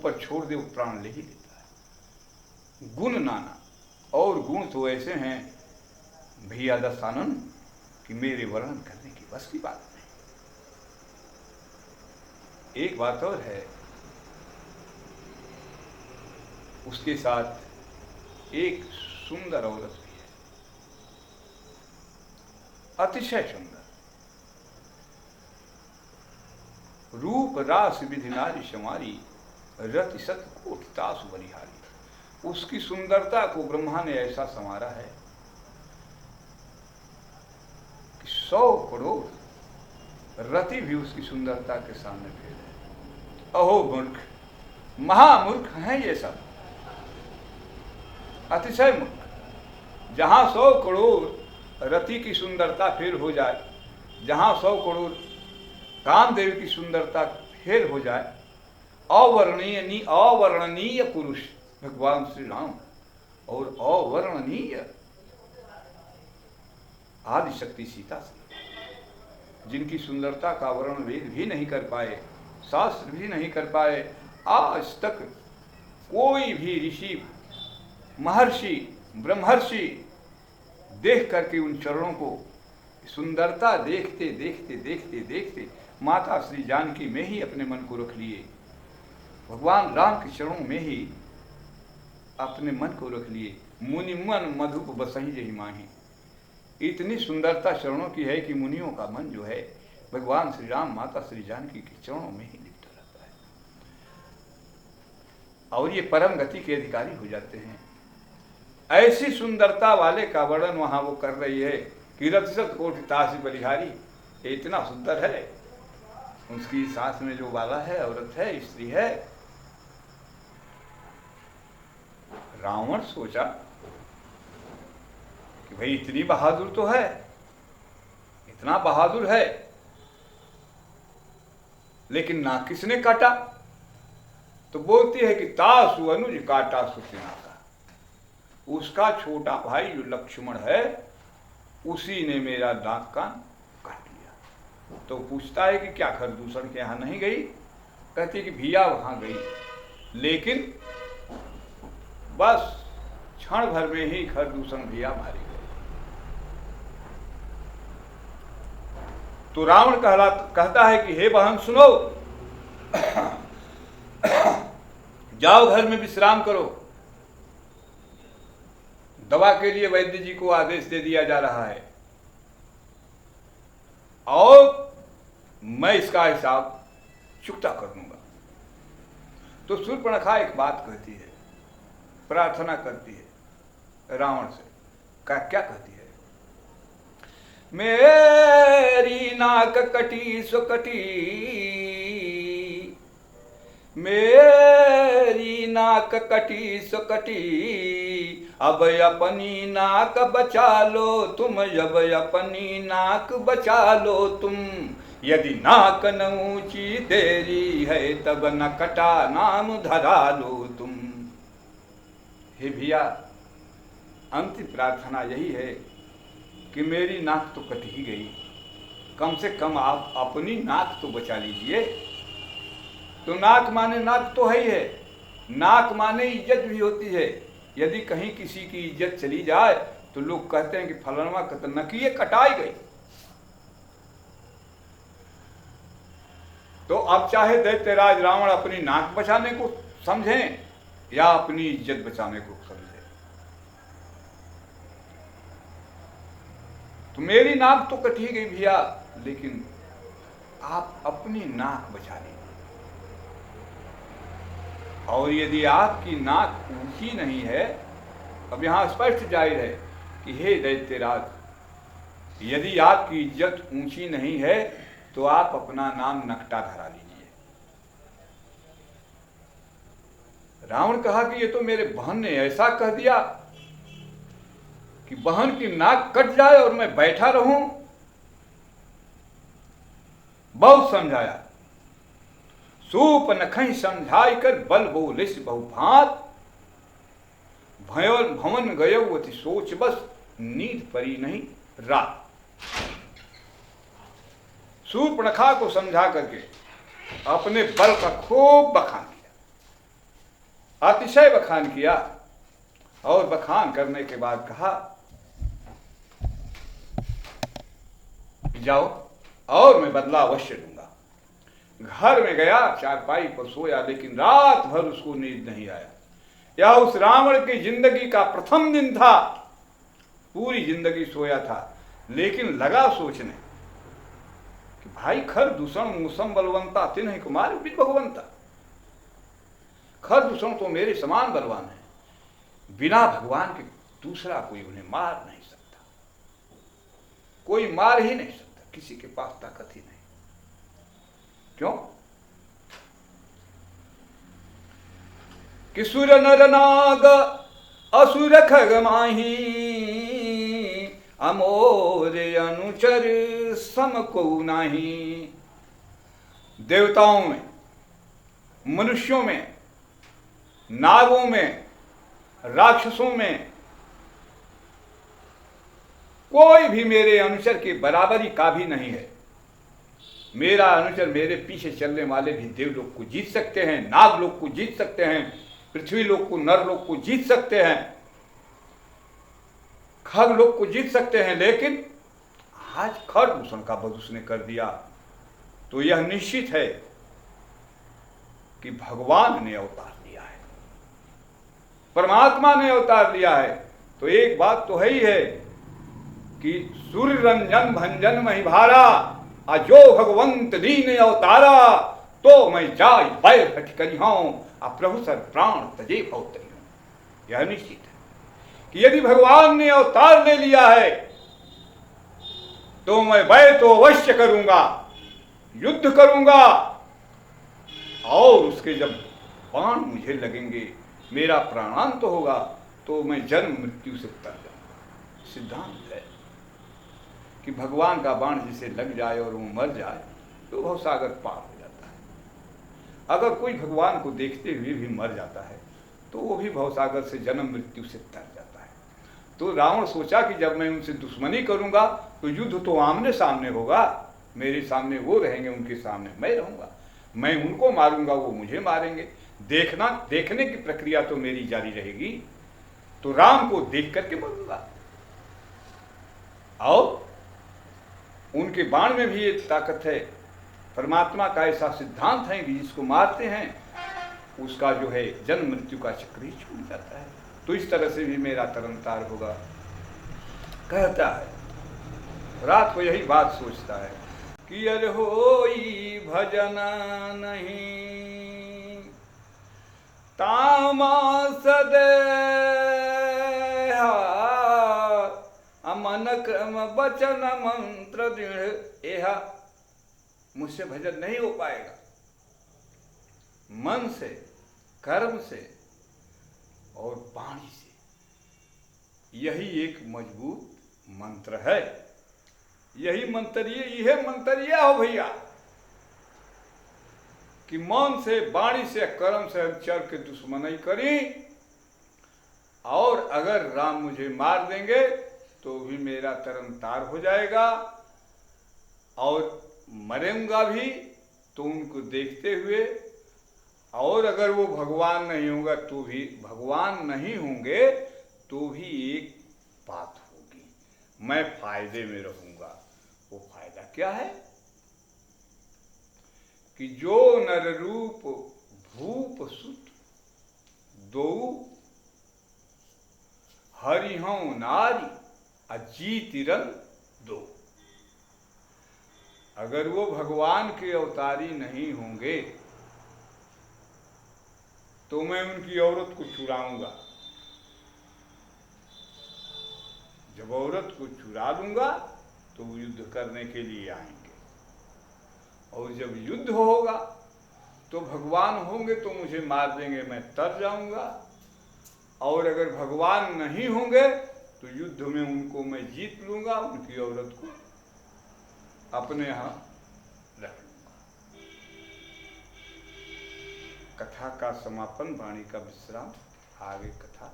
पर छोड़ दे वो प्राण ले ही लेता है। गुण नाना, और गुण तो ऐसे हैं भैया दशानन कि मेरे वर्णन करने की बस की बात नहीं। एक बात और है, उसके साथ एक सुंदर औरत भी है, अतिशय सुंदर, रूप रास विधि नारी समारी, रति सत कोटि तासु बलिहारी। उसकी सुंदरता को ब्रह्मा ने ऐसा संवारा है कि 100 करोड़ रति भी उसकी सुंदरता के सामने फेल है। अहो मूर्ख, महामूर्ख हैं ये सब, अतिशय मूर्ख। जहां 100 करोड़ रति की सुंदरता फेल हो जाए, जहां 100 करोड़ कामदेव की सुंदरता फेल हो जाए, अवर्णनीय पुरुष भगवान श्री राम और अवर्णनीय आदिशक्ति सीता से, जिनकी सुंदरता का वर्णन वेद भी नहीं कर पाए, शास्त्र भी नहीं कर पाए, आज तक कोई भी ऋषि, महर्षि, ब्रह्मर्षि देख करके उन चरणों को सुंदरता देखते देखते देखते देखते माता श्री जानकी में ही अपने मन को रख लिए, भगवान राम के चरणों में ही अपने मन को रख लिए। मुनि मन मधुप बसही जही माही। इतनी सुंदरता चरणों की है कि मुनियों का मन जो है भगवान श्री राम माता श्री जानकी के चरणों में ही लिप्त रहता है, और ये परम गति के अधिकारी हो जाते हैं। ऐसी सुंदरता वाले का वर्णन वहां वो कर रही है कि रतिशत कोटि तासु बलिहारी। इतना सुंदर है, उसकी साथ में जो बाला है, औरत है, स्त्री है। रावण सोचा कि भाई इतनी बहादुर तो है, इतना बहादुर है, लेकिन नाक किसने काटा? तो बोलती है कि तासु अनुज काटा सुसिना का। उसका छोटा भाई जो लक्ष्मण है, उसी ने मेरा नाक कान काट लिया। तो पूछता है कि क्या खरदूषण के यहां नहीं गई? कहती कि भिया वहां गई, लेकिन बस क्षण भर में ही खरदूषण भिया मारी गई। तो रावण कहता है कि हे बहन सुनो, जाओ घर में विश्राम करो। दवा के लिए वैद्य जी को आदेश दे दिया जा रहा है, और मैं इसका हिसाब चुकता कर दूंगा। तो शूर्पणखा एक बात कहती है, प्रार्थना करती है रावण से। क्या कहती है? मेरी नाक कटी सो कटी, मेरी नाक कटी सो कटी, अब अपनी नाक बचा लो तुम, अब अपनी नाक बचा लो तुम। यदि नाक न ऊंची तेरी है, तब न कटा नाम धरा लो तुम। हे भैया, अंतिम प्रार्थना यही है कि मेरी नाक तो कट ही गई, कम से कम आप अपनी नाक तो बचा लीजिए। तो नाक माने नाक तो है ही है, नाक माने इज्जत भी होती है। यदि कहीं किसी की इज्जत चली जाए तो लोग कहते हैं कि फलाना का नकिए कटाई गई। तो अब चाहे दैत्यराज रावण अपनी नाक बचाने को समझें या अपनी इज्जत बचाने को समझें, तो मेरी नाक तो कट ही गई भैया, लेकिन आप अपनी नाक बचा लीजिए। और यदि आपकी नाक ऊंची नहीं है, अब यहां स्पष्ट जाहिर है कि हे दैत्यराज, यदि आपकी इज्जत ऊंची नहीं है तो आप अपना नाम नकटा धरा लीजिए। रावण कहा कि ये तो मेरे बहन ने ऐसा कह दिया कि बहन की नाक कट जाए और मैं बैठा रहूं। बहुत समझाया, सूप नखई समझाई कर बल बोलिस बहुभात, भवन गयो अति सोच बस, नींद परी नहीं रात। शूर्पणखा को समझा करके अपने बल का खूब बखान किया अतिशय बखान किया और बखान करने के बाद कहा जाओ और मैं बदला अवश्य लूंगा। घर में गया, चारपाई पर सोया, लेकिन रात भर उसको नींद नहीं आया। यह उस रावण की जिंदगी का प्रथम दिन था। पूरी जिंदगी सोया था, लेकिन लगा सोचने कि भाई खर दूषण मूसम बलवंता तिन्ह कुमार भी भगवंता। खर दूषण तो मेरे समान बलवान है, बिना भगवान के दूसरा कोई उन्हें मार नहीं सकता, कोई मार ही नहीं सकता, किसी के पास ताकत ही नहीं। क्यों कि सुर नर नाग असुर खग माही, अमोर अनुचर सम को नाही। देवताओं में, मनुष्यों में, नागों में, राक्षसों में कोई भी मेरे अनुचर की बराबरी का भी नहीं है। मेरा अनुचर, मेरे पीछे चलने वाले भी देवलोक को जीत सकते हैं, नागलोक को जीत सकते हैं, पृथ्वी लोक को, नरलोक को जीत सकते हैं, खग लोक को जीत सकते हैं। लेकिन आज खर दूषण का वध उसने कर दिया, तो यह निश्चित है कि भगवान ने अवतार लिया है, परमात्मा ने अवतार लिया है। तो एक बात तो है ही है कि सूर्य रंजन भंजन महिभारा, अजो भगवंत दीन अवतारा, तो मैं जाय बैर हट करी हूं, प्रभु सर प्राण तजे भवतरी। यह निश्चित है कि यदि भगवान ने अवतार ले लिया है तो मैं बैर तो अवश्य करूंगा, युद्ध करूंगा, और उसके जब बाण मुझे लगेंगे, मेरा प्राणांत होगा, तो मैं जन्म मृत्यु से तर जाऊंगा। सिद्धांत है कि भगवान का बाण जिसे लग जाए और वो मर जाए तो भवसागर पार हो जाता है। अगर कोई भगवान को देखते हुए भी मर जाता है तो वो भी भवसागर से जन्म मृत्यु से तर जाता है। तो रावण सोचा कि जब मैं उनसे दुश्मनी करूंगा तो युद्ध तो आमने सामने होगा, मेरे सामने वो रहेंगे, उनके सामने मैं रहूंगा, मैं उनको मारूंगा, वो मुझे मारेंगे, देखने की प्रक्रिया तो मेरी जारी रहेगी। तो राम को देख करके मरूंगा। और उनके बाण में भी एक ताकत है। परमात्मा का ऐसा सिद्धांत है कि जिसको मारते हैं उसका जो है जन्म मृत्यु का चक्र ही छूट जाता है। तो इस तरह से भी मेरा तरनतार होगा, कहता है। रात को यही बात सोचता है कि अरे होई भजन नहीं, तामस देहा, मन क्रम वचन मंत्र दृढ़ एहा। मुझसे भजन नहीं हो पाएगा। मन से, कर्म से और वाणी से, यही एक मजबूत मंत्र है। यही मंतरिया हो भैया कि मन से, वाणी से, कर्म से हम चर के दुश्मनी करी, और अगर राम मुझे मार देंगे तो भी मेरा तरनतार हो जाएगा, और मरेंगा भी तो उनको देखते हुए। और अगर वो भगवान नहीं होगा तो भी, भगवान नहीं होंगे तो भी एक बात होगी, मैं फायदे में रहूंगा। वो फायदा क्या है कि जो नर रूप भूप सुत दो, हरिहं नारी अजीतिरन दो। अगर वो भगवान के अवतारी नहीं होंगे तो मैं उनकी औरत को चुराऊंगा। जब औरत को चुरा लूंगा तो वो युद्ध करने के लिए आएंगे, और जब युद्ध होगा तो भगवान होंगे तो मुझे मार देंगे, मैं तर जाऊंगा। और अगर भगवान नहीं होंगे तो युद्ध में उनको मैं जीत लूंगा, उनकी औरत को अपने यहां रख लूंगा। कथा का समापन, वाणी का विश्राम, आगे कथा